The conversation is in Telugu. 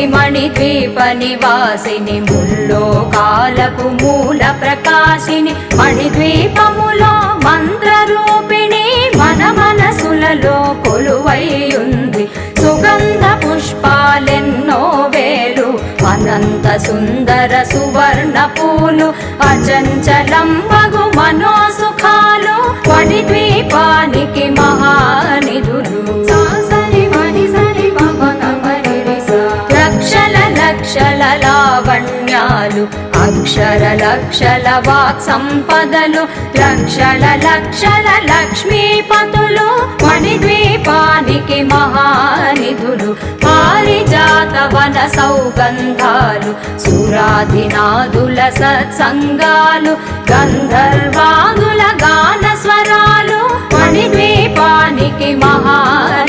మణిద్వీప నివాసిని ముల్లోకాలకు మూల ప్రకాశిని మణిద్వీపములో మంత్రరూపిణి మన మనసులలో కొలువైయుంది సుగంధ పుష్పాలెన్నో వేలు అనంత సుందర సువర్ణ పూలు అచంచలం మగు మనోసుఖాలు మణిద్వీపానికి మహానిధులు లక్షల లావణ్యాలు అక్షర లక్షల వాక్ సంపదలు లక్షల లక్ష్మీపతులు మణిద్వీపానికి మహానిధులు పారిజాత వన సౌగంధాలు సురాధినాదుల సత్సంగాలు గంధర్వాదుల గాన స్వరాలు మణిద్వీపానికి మహా